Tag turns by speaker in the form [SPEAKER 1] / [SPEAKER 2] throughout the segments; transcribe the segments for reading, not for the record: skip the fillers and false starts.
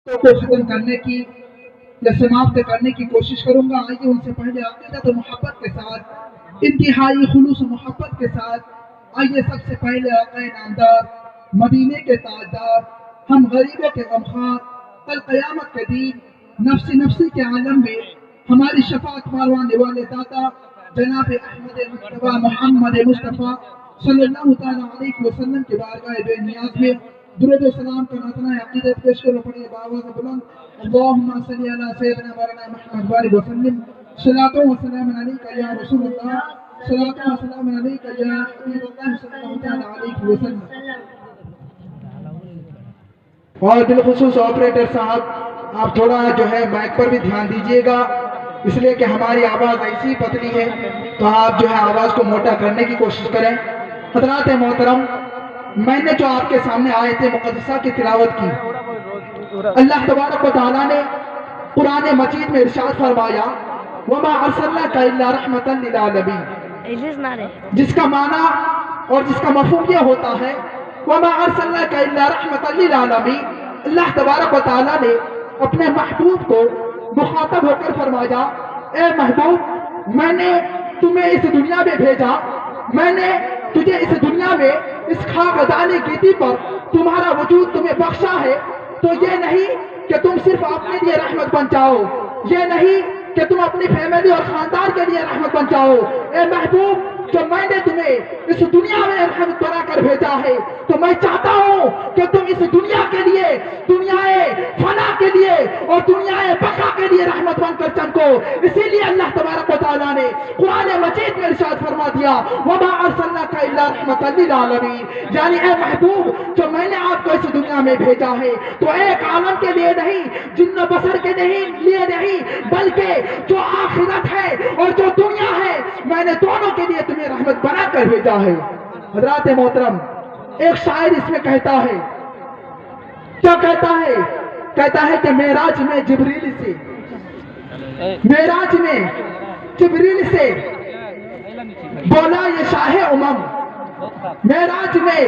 [SPEAKER 1] को खत्म करने की या समाप्त करने की कोशिश करूंगा। आइए उनसे पहले अक़ीदत और मोहब्बत के साथ, इंतहाई खुलूस और मोहब्बत के साथ आइए सबसे पहले आक़ाए नामदार, मदीने के ताजदार, हम गरीबों के गमखार, कल क़यामत के दिन नफ्सी नफ्सी के आलम में हमारी शफाअत मारवाने वाले दाता जनाब अहमद मुस्तफ़ा मोहम्मद मुस्तफ़ा सल्लल्लाहु तआला अलैहि वसल्लम के बारगाह बेनियाज़ में दुरूद व सलाम का नज़राना अक़ीदत पेश करो। पढ़िए बाआवाज़ बुलंद, अल्लाहुम्मा सल्ली अला सय्यिदिना मौलाना मुहम्मद बारिक वसल्लम, सलातो व सलाम अलैका या रसूलल्लाह, सलातो व सलाम अलैका या हबीबल्लाह सल्लल्लाहु तआला अलैहि वसल्लम। और बिलखुसूस ऑपरेटर साहब, आप थोड़ा जो है माइक पर भी ध्यान दीजिएगा, इसलिए कि हमारी आवाज़ ऐसी पतली है, तो आप जो है आवाज़ को मोटा करने की कोशिश करें। हज़रात मोहतरम, मैंने जो आपके सामने आयत मुक़द्दसा की तिलावत की, अल्लाह तबारक व तआला ने कुरान मजीद में इरशाद फरमाया, वमा अर्सलनाका इल्ला रहमतन लिल आलमीन, जिसका माना और जिसका मफ़हूम यह होता है, वमा अर्सलनाका इल्ला रहमतन लिल आलमीन। अल्लाह तबारक व तआला ने अपने महबूब को मुखातब होकर फरमाया, ए महबूब, मैंने तुम्हें इस दुनिया में भेजा, मैंने तुझे इस दुनिया में इस खाकदानी गिद्दी पर तुम्हारा वजूद तुम्हें बख्शा है, तो ये नहीं कि तुम सिर्फ अपने लिए रहमत बन जाओ, ये नहीं कि तुम अपनी फैमिली और खानदान के लिए रहमत बन जाओ। ए महबूब, जो मैंने तुम्हें इस दुनिया में रहमत बना कर भेजा है, तो मैं चाहता हूँ कि तुम इस दुनिया के लिए, दुनियाए फना के लिए और दुनियाए बका के लिए रहमत बनकर चमको। इसीलिए अल्लाह तबारक व तआला ने कुरान मजीद में इरशाद फरमा दिया, वमा अर्सलनाका इल्ला रहमतन लिल आलमीन, यानी ए महबूब, जो मैंने आपको इस दुनिया में भेजा है तो एक आलम के लिए नहीं, जिन्न बसर के लिए नहीं, बल्कि जो आखिरत है और जो दुनिया है, मैंने दोनों के लिए तुम्हें रहमत बना कर भेजा है। हज़रात मोहतरम, एक शायर इसमें कहता है, क्या कहता है? कहता है कि मेराज में जिब्रील से बोला ये शाहे उमम, मेराज में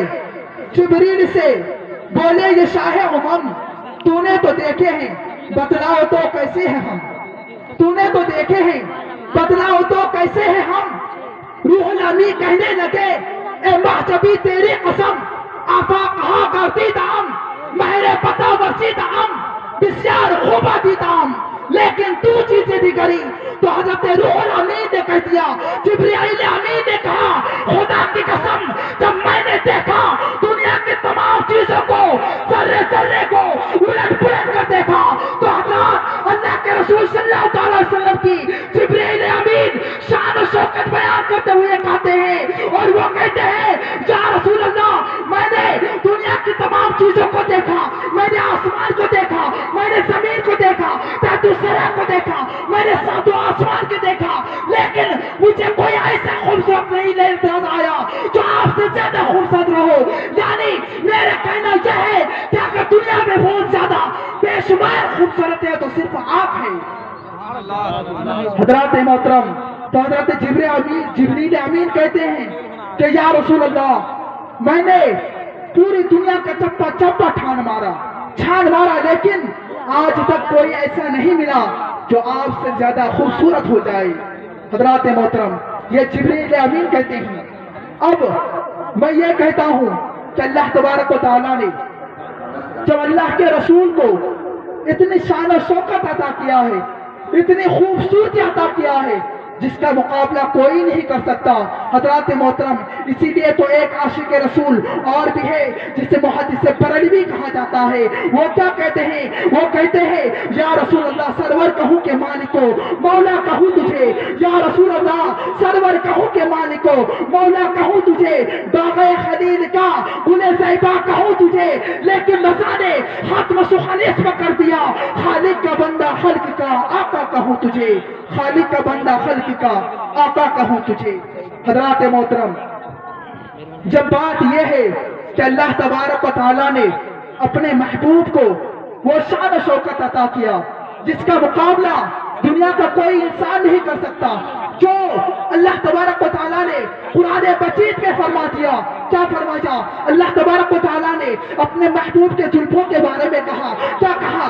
[SPEAKER 1] जिब्रील से बोले ये शाहे उमम, तूने तो देखे हैं, बतलाओ तो कैसे हैं हम, तूने तो देखे हैं, बतलाओ तो कैसे हैं हम। रूहुल अमी कहने लगे, ए महजबी तेरी कसम, आफा कहा करती दाम, महरे पता वर्षी दाम, बिस्यार खूबा दी दाम, लेकिन तू चीजें दी करी। तो हजरत रूहुल अमीन ने कह दिया, जिब्रील अमीन ने कहा, खुदा की कसम, जब मैंने देखा दुनिया की तमाम चीजों को, जर्रे जर्रे को उलट पुलट कर देखा, तो हजरत अल्लाह के रसूल सल्लल्लाहु अलैहि वसल्लम की जिब्रील अमीन शान और शौकत बयान करते हुए कहते हैं, और वो कहते हैं, या रसूल अल्लाह, मैंने दुनिया की तमाम चीजों को देखा, मैंने आसमान को देखा, मैंने जमीन को देखा, तातु सरा को देखा, मैंने सातों आसमान को देखा, लेकिन मुझे कोई ऐसा खूबसूरत नहीं नजर आया जो आपसे ज्यादा खूबसूरत रहो। यानी मेरा कहना यह है कि अगर दुनिया में बहुत ज्यादा बेशुमार खूबसूरत है तो सिर्फ आप हैं। हज़रात मोहतरम, तो हज़रत जिब्रील अमीन कहते हैं कि या रसूल अल्लाह, मैंने पूरी दुनिया का चप्पा चप्पा छान मारा, लेकिन आज तक कोई ऐसा नहीं मिला जो आपसे ज्यादा खूबसूरत हो जाए। हज़रात मोहतरम, ये जिब्रील अमीन कहते हैं। अब मैं ये कहता हूँ कि अल्लाह तबारक व तआला ने जब अल्लाह के रसूल को इतनी शान और शौकत अता किया है, इतनी खूबसूरती अता किया है, जिसका मुकाबला कोई नहीं कर सकता। हज़रात मोहतरम, इसीलिए तो एक आशिक रसूल और भी है जिसे मुहद्दिस बरलवी कहा जाता है। वो क्या कहते हैं? वो कहते हैं, या रसूल अल्लाह, सरवर कहूँ के मालिक को, मौला कहूँ तुझे, या रसूल अल्लाह, सरवर कहूँ के मालिक को, मौला कहूँ तुझे, बाग़े खलील का गुले ज़ैबा कहूँ तुझे, लेकिन रज़ा ने खत्म सुखलिस में कर दिया, खालिक का बंदा खल्क का आका कहूँ तुझे, खालिक का बंदा खल्क का आका कहूँ तुझे। हज़रात मोहतरम, जब बात यह है कि अल्लाह तबारक व तआला ने अपने महबूब को वो शान शौकत अता किया जिसका मुकाबला दुनिया का कोई इंसान नहीं कर सकता, जो अल्लाह तबारक व तआला ने कुरान मजीद में फरमा दिया। क्या फरमाया? अल्लाह तबारक व तआला ने अपने महबूब के जुल्फों के बारे में कहा, क्या कहा?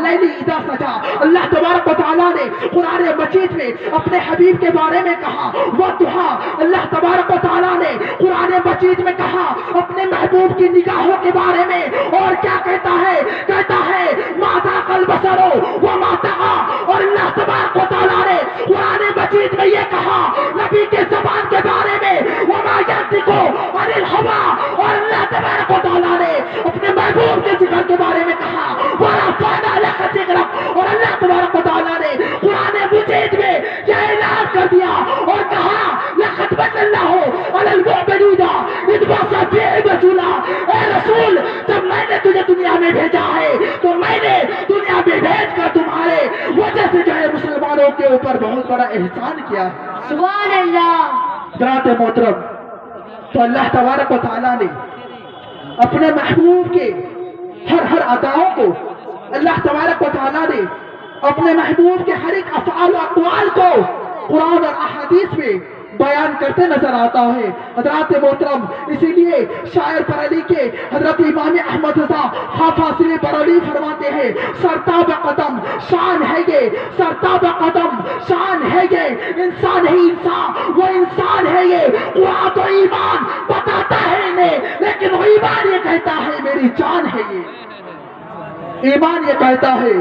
[SPEAKER 1] वल्लैलि इज़ा सजा। अल्लाह तबारक व तआला ने कुरान मजीद में अपने हबीब के बारे में कहा वद्दुहा। अल्लाह तबारक व तआला ने कुरान मजीद में कहा अपने महबूब की निगाहों के बारे में, और क्या कहता है? कहता है माता कल बसरो व माता। और अल्लाह तबारक व तआला ने कुरान मजीद में ये कहा नबी के ज़बान के बारे में वमा यंतिकु अनिल हवा। और अल्लाह तबारक व तआला ने अपने महबूब के जिक्र के बारे में कहा वरफ़अना लका ज़िक्रक। और अल्लाह तबारक व तआला ने कुरान मजीद में यह ऐलान कर दिया और कहा लक़द मन्नल्लाहु अलल मुमिनीना इज़ बअसा फ़ीहिम रसूला। ए रसूल, जब मैंने तुझे दुनिया में भेजा है तो मैंने दुनिया में भेज कर तुम्हारे वजह से जो है मुसलमानों के ऊपर बहुत बड़ा एहसान किया।
[SPEAKER 2] सुभान अल्लाह।
[SPEAKER 1] हज़रात मोहतरम, तो अल्लाह तबारक व तआला ने अपने महबूब के हर अदाओं को, अल्लाह तबारक व तआला ने अपने महबूब के हर एक अफ़आल व अक़वाल को कुरान और अहादीस में बयान करते नजर आता है। हज़रात मोहतरम, इसीलिए शायर बरेली के हज़रत इमाम अहमद रज़ा खां फासिल बरेली फरमाते हैं सरताब कदम शान है ये, सरताब कदम शान है ये, इंसान ही इंसान वो इंसान है ये। कुरान तो ईमान बताता है इन्हें, लेकिन वो ईमान ये कहता है मेरी जान है ये। ईमान ये कहता है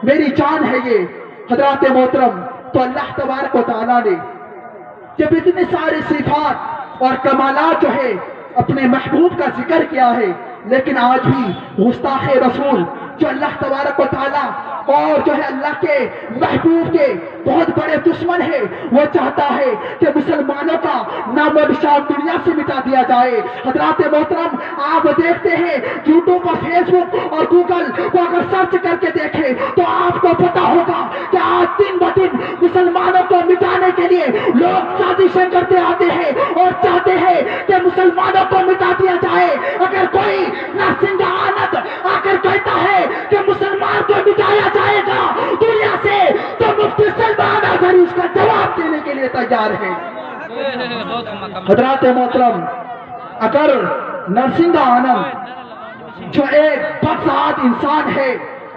[SPEAKER 1] मेरी जान है ये। हज़रात मोहतरम, तो अल्लाह तबारक व तआला ने जब इतने सारे सिफात और कमालात जो है अपने महबूब का जिक्र किया है, लेकिन आज भी गुस्ताख रसूल जो अल्लाह तबारक व तआला और जो है अल्लाह के महबूब के बहुत बड़े दुश्मन है, वो चाहता है कि मुसलमानों का नाम और निशान दुनिया से मिटा दिया जाए। हज़रात मोहतरम, आप देखते हैं यूट्यूब पर, फेसबुक और गूगल को अगर सर्च करके देखें तो आपको पता होगा कि आज दिन ब दिन मुसलमानों को मिटाने के लिए लोग साजिशें करते आते हैं और चाहते हैं कि मुसलमानों को मिटा दिया जाए। अगर कोई नरसिंह आनंद आकर कहता है कि मुसलमान को मिटाया जाएगा दुनिया से, तो मुफ्ती सलमान अज़हरी उसका जवाब देने के लिए तैयार है। हज़रात मोहतरम, अगर नरसिंह आनंद जो एक बदज़ात इंसान है,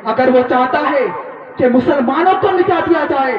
[SPEAKER 1] अगर वो चाहता है कि मुसलमानों को मिटा दिया जाए,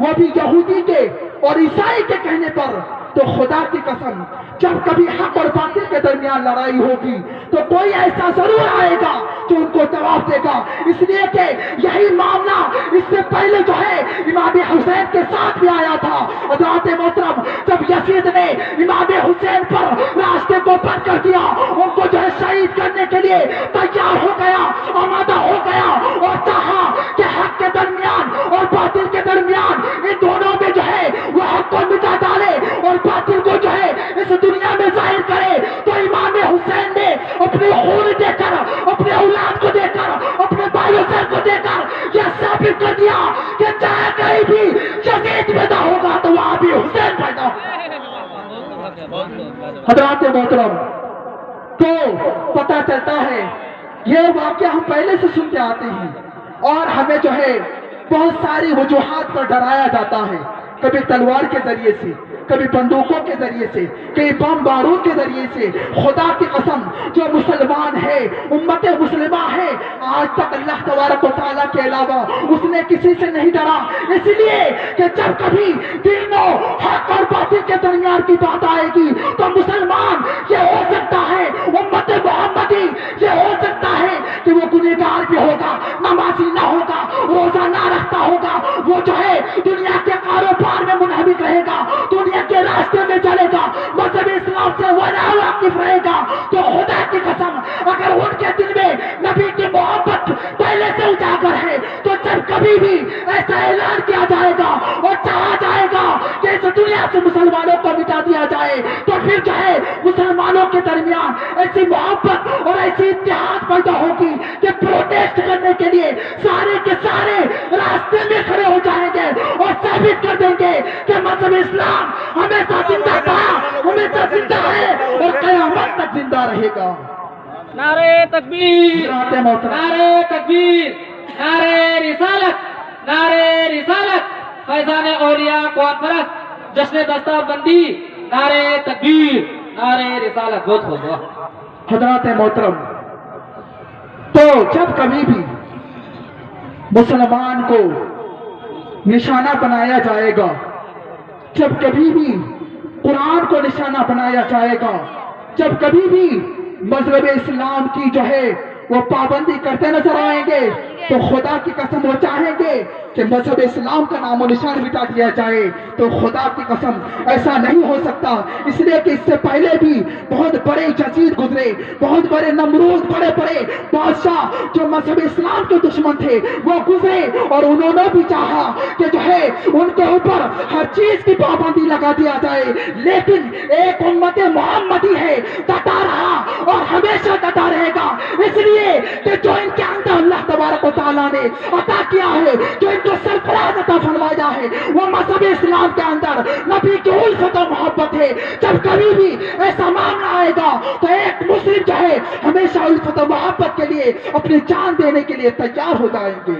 [SPEAKER 1] वो भी यहूदी के और ईसाई के कहने पर, तो खुदा की कसम जब कभी हक और बातिल के दरमियान लड़ाई होगी तो कोई ऐसा जरूर आएगा जो उनको जवाब देगा। इसलिए कि यही मामला इससे पहले जो है इमाम हुसैन के साथ भी आया था। हज़रात मोहतरम, जब यजीद ने इमाम हुसैन पर रास्ते को बंद कर दिया, उनको जो है शहीद करने के लिए तैयार हो गया, आमादा हो गया और चाहा कि हक के दरमियान और बातिल के दरमियान इन दोनों में जो है वो हक को मिटा डाले और बातिल को जो है इस दुनिया में जाहिर करे, तो इमाम हुसैन ने अपने खून देकर, अपने औलाद को देकर, अपने भाई हुसैन को देकर यह साबित कर दिया कि चाहे कहीं भी यजीद पैदा होगा तो वहां भी हुसैन पैदा होगा। हज़रात मोहतरम, तो पता चलता है ये वाक़या हम पहले से सुनते आते हैं और हमें जो है बहुत सारी वजूहात पर डराया जाता है, कभी तलवार के जरिए से, कभी बंदूकों के जरिए से, कभी बम बारूद के जरिए से। खुदा की कसम, जो मुसलमान है, उम्मत मुस्लिमा है, आज तक अल्लाह तबारक व तआला के अलावा उसने किसी से नहीं डरा। इसलिए कि जब कभी तीनों हक और बातिल के दरमियान की बात आएगी तो मुसलमान ये हो सकता है, उम्मत मोहम्मदी ये हो सकता है कि वो गुनहगार भी होगा, नमाजी ना होगा, रोजा ना रखता होगा, वो जो है दुनिया के कारोबार में मुनहमिक रहेगा, दुनिया के रास्ते में चलेगा, मजहब इस्लाम से वो नावाकिफ रहेगा। तो खुदा की कसम, अगर उनके दिल में नबी की मोहब्बत पहले से उजागर है तो जब कभी भी ऐसा ऐलान किया जाएगा और चाहा जाएगा कि इस दुनिया से मुसलमानों को मिटा दिया जाए, तो फिर जो है मुसलमानों के दरमियान ऐसी मोहब्बत और ऐसी इत्तेहाद पैदा होगी कि प्रोटेस्ट करने के लिए सारे के सारे रास्ते में खड़े हो जाएंगे और साबित कर देंगे कि मजहब इस्लाम हमेशा जिंदा था, हमेशा जिंदा है और क़यामत तक जिंदा रहेगा।
[SPEAKER 2] नारे तकबीर, नारे तकबीर, नारे रिसालत, नारे रिसालत, फैज़ान औलिया कॉन्फ्रेंस, जश्न दस्ताबंदी, नारे तकबीर, नारे रिसालत। बहुत होगा।
[SPEAKER 1] हज़रात मोहतरम, तो जब कभी भी मुसलमान को निशाना बनाया जाएगा, जब कभी भी कुरान को निशाना बनाया जाएगा, जब कभी भी मजहब इस्लाम की जो है वो पाबंदी करते नजर आएंगे, तो खुदा की कसम वो चाहेंगे कि मजहब इस्लाम का नाम और निशान मिटा दिया जाए। तो खुदा की कसम ऐसा नहीं हो सकता, इसलिए कि इससे पहले भी बहुत बड़े जजीर गुजरे, बहुत बड़े नमरूद, बड़े बड़े बादशाह जो मजहब इस्लाम के दुश्मन थे वो गुजरे, और उन्होंने भी चाहा कि जो है उनके ऊपर हर चीज की पाबंदी लगा दिया जाए, लेकिन एक उम्मत मोहम्मदी है, डटा रहा और हमेशा डटा रहेगा, इसलिए कि जो इनके अंदर अल्लाह तबारक व तआला ने अता किया है, जो इनको सरफराज अता फरमाया है, वो मजहब इस्लाम के अंदर नबी की उल्फत और मोहब्बत है। जब कभी भी ऐसा मामला आएगा तो एक मुस्लिम जो है हमेशा उल्फत और मोहब्बत के लिए अपनी जान देने के लिए तैयार हो जाएंगे।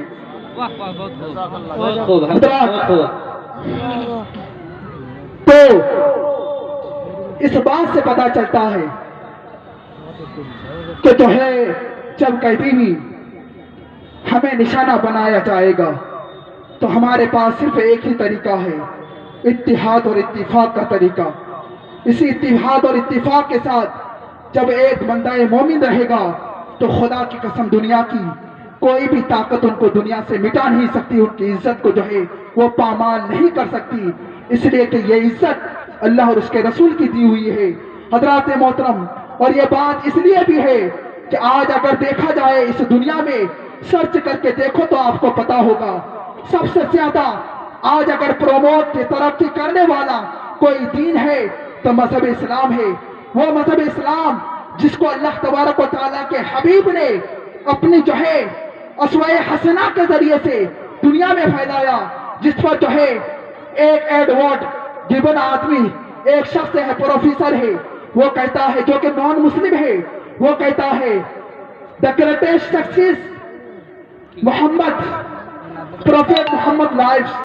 [SPEAKER 2] वाह वाह, बहुत खूब, बहुत खूब।
[SPEAKER 1] तो इस बात से पता चलता है कि जो है जब कभी भी हमें निशाना बनाया जाएगा तो हमारे पास सिर्फ एक ही तरीका है, इत्तिहाद और इत्तिफाक का तरीका। इसी इत्तिहाद और इत्तिफाक के साथ जब एक बंदा मोमिन रहेगा तो खुदा की कसम दुनिया की कोई भी ताकत उनको दुनिया से मिटा नहीं सकती, उनकी इज्जत को जो है वो पामाल नहीं कर सकती, इसलिए कि ये इज्जत अल्लाह और उसके रसूल की दी हुई है। हजरात मोहतरम, और ये बात इसलिए भी है कि आज अगर देखा जाए इस दुनिया में सर्च करके देखो तो आपको पता होगा, सबसे ज्यादा आज अगर प्रमोट तरक्की करने वाला कोई दीन है तो मजहब इस्लाम है। वो मजहब इस्लाम जिसको अल्लाह तबारक व तआला के हबीब ने अपनी जो है अस्वाए हसना के जरिए से दुनिया में फैलाया, जिस पर जो है एक एडवर्ड गिबन आदमी, एक शख्स है, प्रोफेसर है, वो कहता है, जो कि नॉन मुस्लिम है, वो कहता है the greatest success Mohammad, prophet Mohammad life